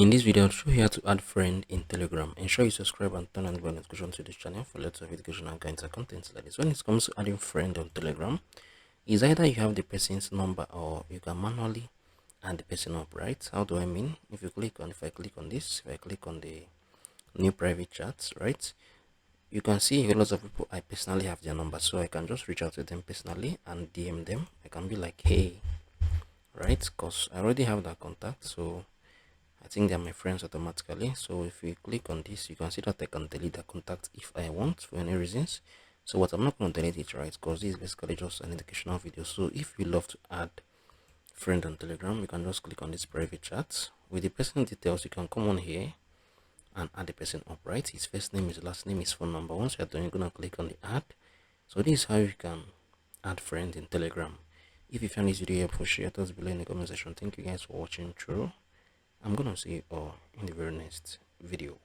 In this video, I'll show you how to add friend in Telegram. Ensure you subscribe and turn on the bell notification to this channel for lots of educational guidance and content like this. When it comes to adding friend on Telegram, is either you have the person's number or you can manually add the person up, right? How do I mean? If I click on this, if I click on the new private chats, right? You can see a lot of people I personally have their number, so I can just reach out to them personally and DM them. I can be like, hey, right? Because I already have that contact, so I think they're my friends automatically. So if we click on this, you can see that I can delete the contact if I want for any reasons. So what I'm not going to delete it, right? Because this is basically just an educational video. So if you love to add friend on Telegram, you can just click on this private chat with the person details. You can come on here and add the person up, right? His first name, his last name, his phone number. Once you're done, you're gonna click on the add. So this is how you can add friend in Telegram. If you found this video helpful, share it below in the comment section. Thank you guys for watching through. I'm gonna see you all in the very next video.